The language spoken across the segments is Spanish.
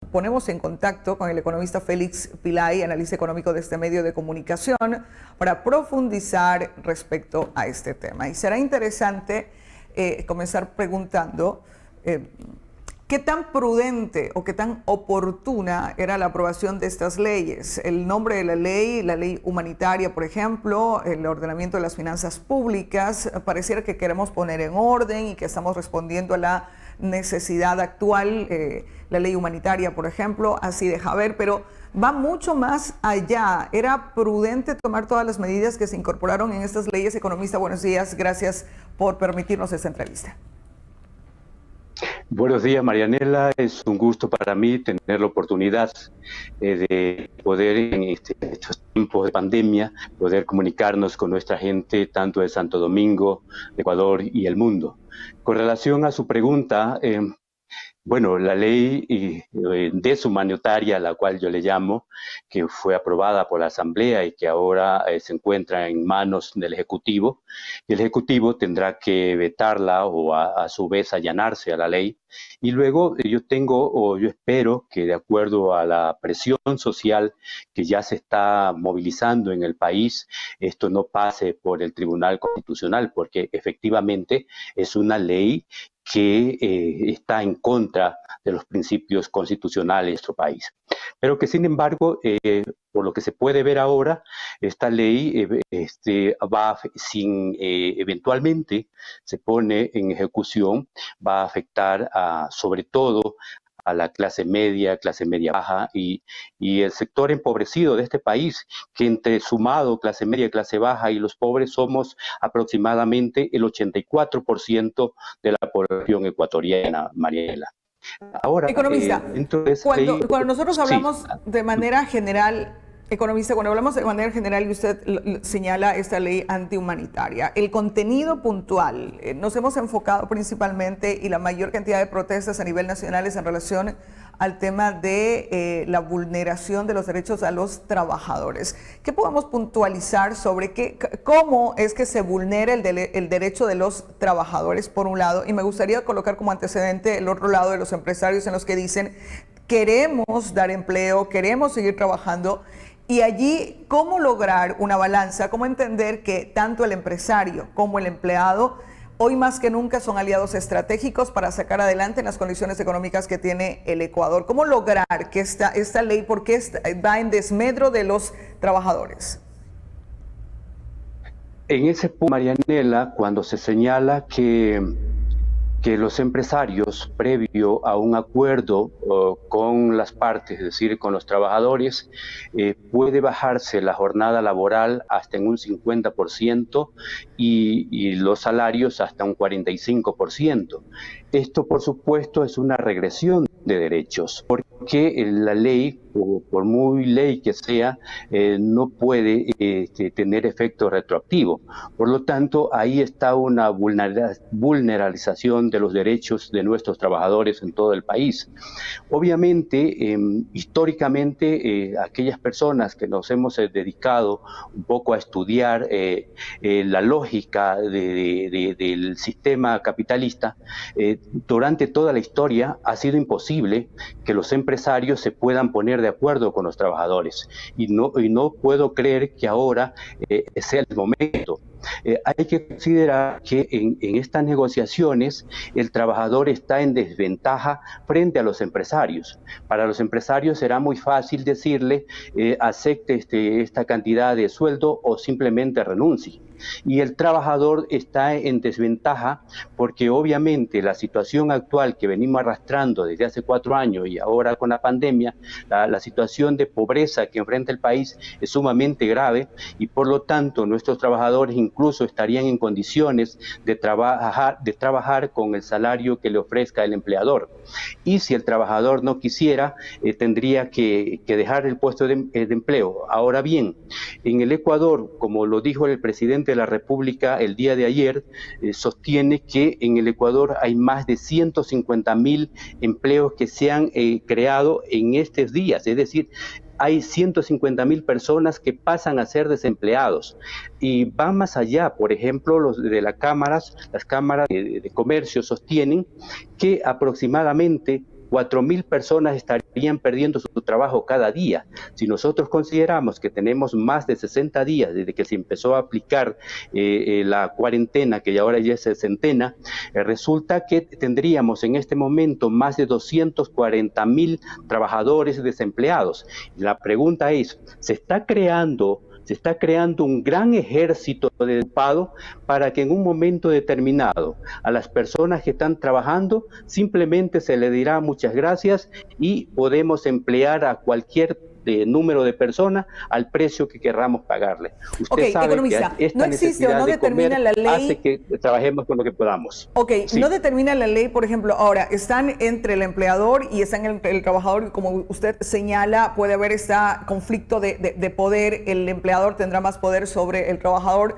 ponemos en contacto con el economista Félix Pillay, analista económico de este medio de comunicación, para profundizar respecto a este tema. Y será interesante comenzar preguntando qué tan prudente o qué tan oportuna era la aprobación de estas leyes. El nombre de la ley humanitaria, por ejemplo, el ordenamiento de las finanzas públicas, pareciera que queremos poner en orden y que estamos respondiendo a la necesidad actual. La ley humanitaria, por ejemplo, así deja ver, pero va mucho más allá. ¿Era prudente tomar todas las medidas que se incorporaron en estas leyes? Economista, buenos días, gracias por permitirnos esta entrevista. Buenos días, Marianela. Es un gusto para mí tener la oportunidad de poder en estos tiempos de pandemia, poder comunicarnos con nuestra gente, tanto de Santo Domingo, de Ecuador y el mundo. Con relación a su pregunta, bueno, la ley deshumanitaria, a la cual yo le llamo, que fue aprobada por la Asamblea y que ahora se encuentra en manos del Ejecutivo, y el Ejecutivo tendrá que vetarla o a su vez allanarse a la ley. Y luego yo espero que, de acuerdo a la presión social que ya se está movilizando en el país, esto no pase por el Tribunal Constitucional, porque efectivamente es una ley que está en contra de los principios constitucionales de nuestro país. Pero que, sin embargo, por lo que se puede ver ahora, esta ley eventualmente se pone en ejecución, va a afectar sobre todo a la clase media baja y el sector empobrecido de este país, que entre sumado clase media, clase baja y los pobres somos aproximadamente el 84% de la población ecuatoriana, Mariela. Ahora, economista, cuando nosotros hablamos de manera general, economista, cuando hablamos de manera general y usted señala esta ley antihumanitaria, el contenido puntual, nos hemos enfocado principalmente y la mayor cantidad de protestas a nivel nacional es en relación al tema de la vulneración de los derechos a los trabajadores. ¿Qué podemos puntualizar sobre cómo es que se vulnera el derecho de los trabajadores, por un lado? Y me gustaría colocar como antecedente el otro lado de los empresarios en los que dicen, queremos dar empleo, queremos seguir trabajando. Y allí, ¿cómo lograr una balanza? ¿Cómo entender que tanto el empresario como el empleado hoy más que nunca son aliados estratégicos para sacar adelante en las condiciones económicas que tiene el Ecuador? ¿Cómo lograr que esta ley, porque va en desmedro de los trabajadores? En ese punto, Marianela, cuando se señala que los empresarios, previo a un acuerdo con las partes, es decir, con los trabajadores, puede bajarse la jornada laboral hasta en un 50% y los salarios hasta un 45%. Esto, por supuesto, es una regresión de derechos, porque la ley, por muy ley que sea, no puede tener efecto retroactivo. Por lo tanto, ahí está una vulneralización de los derechos de nuestros trabajadores en todo el país. Obviamente, históricamente, aquellas personas que nos hemos dedicado un poco a estudiar la lógica del sistema capitalista, durante toda la historia ha sido imposible que los empresarios se puedan poner de acuerdo con los trabajadores y no puedo creer que ahora sea el momento. Hay que considerar que en estas negociaciones el trabajador está en desventaja frente a los empresarios. Para los empresarios será muy fácil decirle acepte esta cantidad de sueldo o simplemente renuncie. Y el trabajador está en desventaja porque obviamente la situación actual que venimos arrastrando desde hace 4 años y ahora con la pandemia, la situación de pobreza que enfrenta el país es sumamente grave y por lo tanto nuestros trabajadores incluso estarían en condiciones de trabajar con el salario que le ofrezca el empleador. Y si el trabajador no quisiera, tendría que dejar el puesto de empleo. Ahora bien, en el Ecuador, como lo dijo el presidente de la República el día de ayer, sostiene que en el Ecuador hay más de 150.000 empleos que se han creado en estos días, es decir, hay 150.000 personas que pasan a ser desempleados y van más allá. Por ejemplo, las cámaras de comercio sostienen que aproximadamente 4.000 personas estarían estarían perdiendo su trabajo cada día. Si nosotros consideramos que tenemos más de 60 días desde que se empezó a aplicar la cuarentena, que ahora ya es sesentena, resulta que tendríamos en este momento más de 240,000 trabajadores desempleados. La pregunta es, ¿se está creando un gran ejército de ocupado para que en un momento determinado a las personas que están trabajando simplemente se le dirá muchas gracias y podemos emplear a cualquier número de personas al precio que querramos pagarle? Usted sabe economista, que esta no existe o no determina la ley, hace que trabajemos con lo que podamos. Sí. No determina la ley, por ejemplo, ahora están entre el empleador y están entre el trabajador, y como usted señala, puede haber este conflicto de poder, el empleador tendrá más poder sobre el trabajador.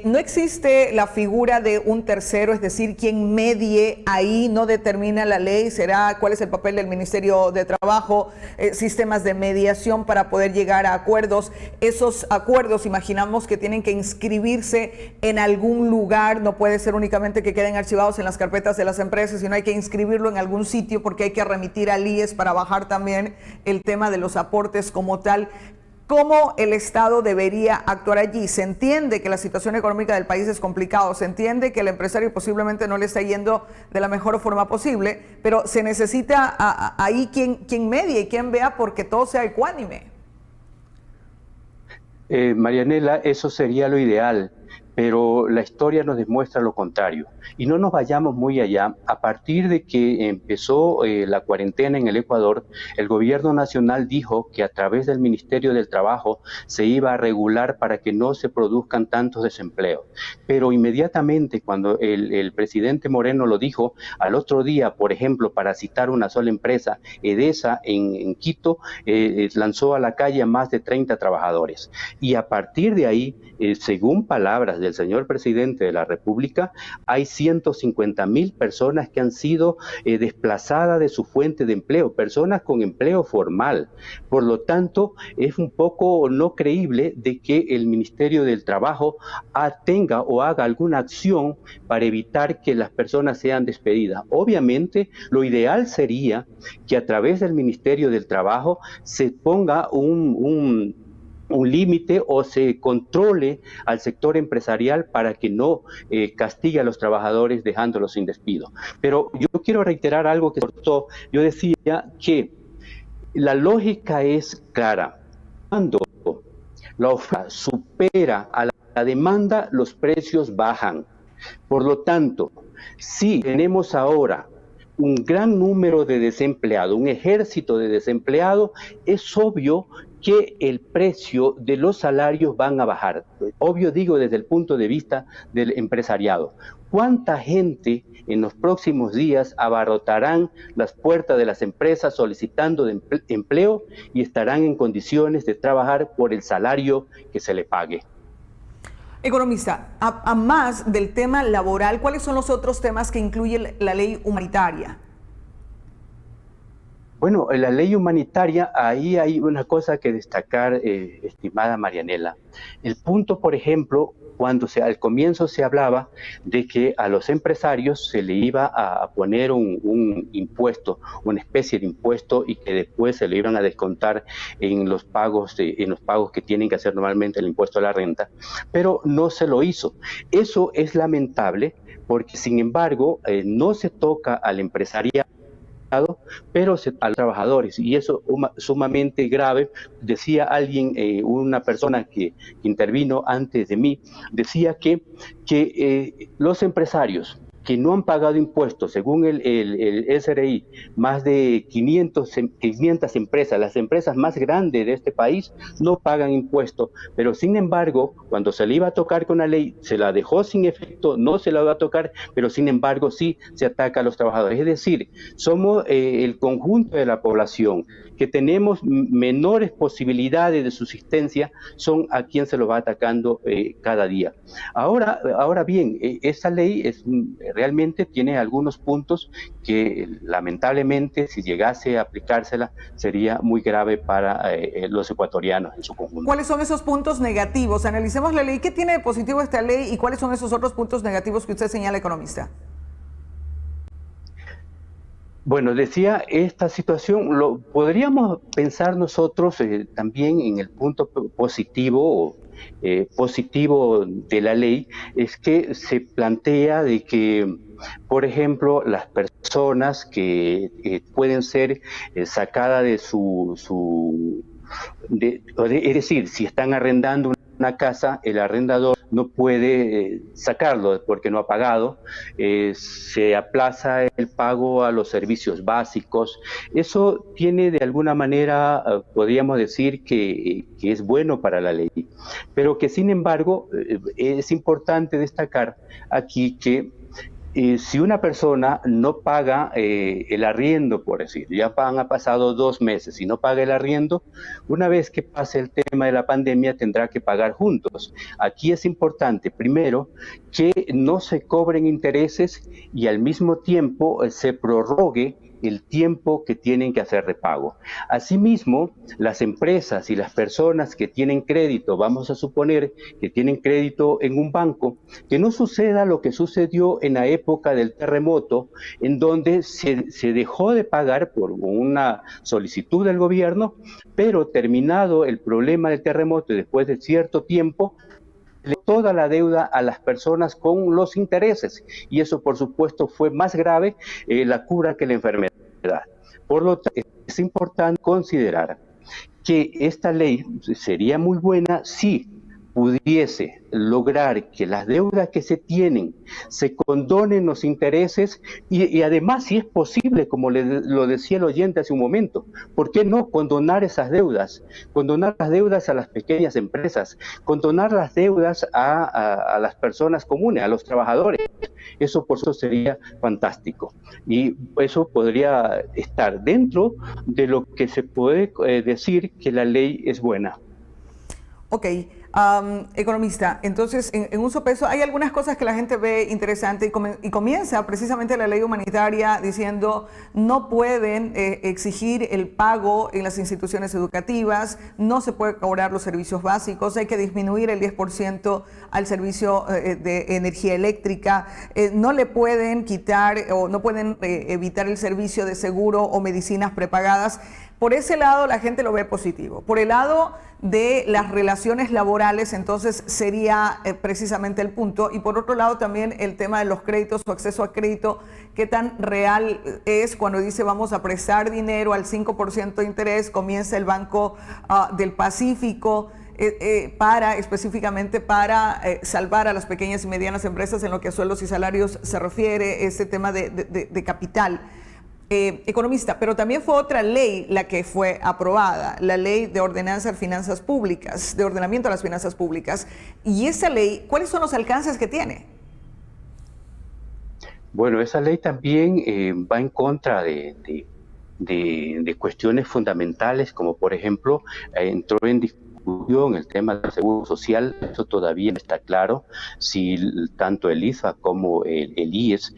No existe la figura de un tercero, es decir, quien medie ahí, no determina la ley, será cuál es el papel del Ministerio de Trabajo, sistemas de mediación para poder llegar a acuerdos. Esos acuerdos, imaginamos que tienen que inscribirse en algún lugar, no puede ser únicamente que queden archivados en las carpetas de las empresas, sino hay que inscribirlo en algún sitio porque hay que remitir al IES para bajar también el tema de los aportes como tal. ¿Cómo el Estado debería actuar allí? Se entiende que la situación económica del país es complicada, se entiende que el empresario posiblemente no le está yendo de la mejor forma posible, pero se necesita ahí quien medie y quien vea porque todo sea ecuánime. Marianela, eso sería lo ideal, pero la historia nos demuestra lo contrario. Y no nos vayamos muy allá. A partir de que empezó la cuarentena en el Ecuador, el gobierno nacional dijo que a través del Ministerio del Trabajo se iba a regular para que no se produzcan tantos desempleos. Pero inmediatamente cuando el presidente Moreno lo dijo, al otro día, por ejemplo, para citar una sola empresa, Edesa en Quito, lanzó a la calle a más de 30 trabajadores. Y a partir de ahí, según palabras del señor presidente de la República, hay 150,000 personas que han sido desplazadas de su fuente de empleo, personas con empleo formal. Por lo tanto, es un poco no creíble de que el Ministerio del Trabajo tenga o haga alguna acción para evitar que las personas sean despedidas. Obviamente, lo ideal sería que a través del Ministerio del Trabajo se ponga un límite o se controle al sector empresarial para que no castigue a los trabajadores dejándolos sin despido. Pero yo quiero reiterar algo que cortó. Yo decía que la lógica es clara. Cuando la oferta supera a la demanda, los precios bajan. Por lo tanto, si tenemos ahora un gran número de desempleados, un ejército de desempleados, es obvio que el precio de los salarios van a bajar. Obvio, digo, desde el punto de vista del empresariado. ¿Cuánta gente en los próximos días abarrotarán las puertas de las empresas solicitando empleo y estarán en condiciones de trabajar por el salario que se le pague? Economista, a más del tema laboral, ¿cuáles son los otros temas que incluye la ley humanitaria? Bueno, en la ley humanitaria, ahí hay una cosa que destacar, estimada Marianela. El punto, por ejemplo, cuando al comienzo se hablaba de que a los empresarios se le iba a poner un impuesto, una especie de impuesto, y que después se le iban a descontar en los pagos que tienen que hacer normalmente el impuesto a la renta, pero no se lo hizo. Eso es lamentable porque, sin embargo, no se toca al empresariado, pero a los trabajadores, y eso es sumamente grave. Decía alguien, una persona que intervino antes de mí, decía que los empresarios que no han pagado impuestos, según el SRI, más de 500 empresas, las empresas más grandes de este país, no pagan impuestos, pero sin embargo, cuando se le iba a tocar con la ley, se la dejó sin efecto, no se la va a tocar, pero sin embargo sí se ataca a los trabajadores. Es decir, somos el conjunto de la población que tenemos menores posibilidades de subsistencia, son a quien se lo va atacando cada día. Ahora bien, esa ley realmente tiene algunos puntos que lamentablemente, si llegase a aplicársela, sería muy grave para los ecuatorianos en su conjunto. ¿Cuáles son esos puntos negativos? Analicemos la ley. ¿Qué tiene de positivo esta ley y cuáles son esos otros puntos negativos que usted señala, economista? Bueno, decía, esta situación lo podríamos pensar nosotros también en el punto positivo, positivo de la ley, es que se plantea de que, por ejemplo, las personas que pueden ser sacadas de es decir, si están arrendando una casa, el arrendador no puede sacarlo porque no ha pagado, se aplaza el pago a los servicios básicos. Eso tiene de alguna manera, podríamos decir que es bueno para la ley, pero que sin embargo es importante destacar aquí que si una persona no paga el arriendo, por decir, ya han pasado 2 meses y no paga el arriendo, una vez que pase el tema de la pandemia tendrá que pagar juntos. Aquí es importante, primero, que no se cobren intereses y al mismo tiempo se prorrogue el tiempo que tienen que hacer repago. Asimismo, las empresas y las personas que tienen crédito, vamos a suponer que tienen crédito en un banco, que no suceda lo que sucedió en la época del terremoto, en donde se dejó de pagar por una solicitud del gobierno, pero terminado el problema del terremoto y después de cierto tiempo, toda la deuda a las personas con los intereses, y eso por supuesto fue más grave la cura que la enfermedad. Por lo tanto, es importante considerar que esta ley sería muy buena si pudiese lograr que las deudas que se tienen se condonen los intereses y además, si es posible, como lo decía el oyente hace un momento, ¿por qué no condonar esas deudas? Condonar las deudas a las pequeñas empresas, condonar las deudas a las personas comunes, a los trabajadores. Eso por eso sería fantástico y eso podría estar dentro de lo que se puede decir que la ley es buena. Ok, economista, entonces en un sopeso hay algunas cosas que la gente ve interesante y comienza precisamente la ley humanitaria diciendo no pueden exigir el pago en las instituciones educativas, no se puede cobrar los servicios básicos, hay que disminuir el 10% al servicio de energía eléctrica, no le pueden quitar o no pueden evitar el servicio de seguro o medicinas prepagadas. Por ese lado la gente lo ve positivo. Por el lado de las relaciones laborales, entonces sería precisamente el punto. Y por otro lado también el tema de los créditos o acceso a crédito, qué tan real es cuando dice vamos a prestar dinero al 5% de interés, comienza el Banco del Pacífico específicamente para salvar a las pequeñas y medianas empresas en lo que a sueldos y salarios se refiere, este tema de capital. Economista, pero también fue otra ley la que fue aprobada, la ley de ordenanza de finanzas públicas, de ordenamiento de las finanzas públicas. Y esa ley, ¿cuáles son los alcances que tiene? Bueno, esa ley también va en contra de cuestiones fundamentales, como por ejemplo, entró en discusión el tema del seguro social. Eso todavía no está claro si tanto el IFA como el IES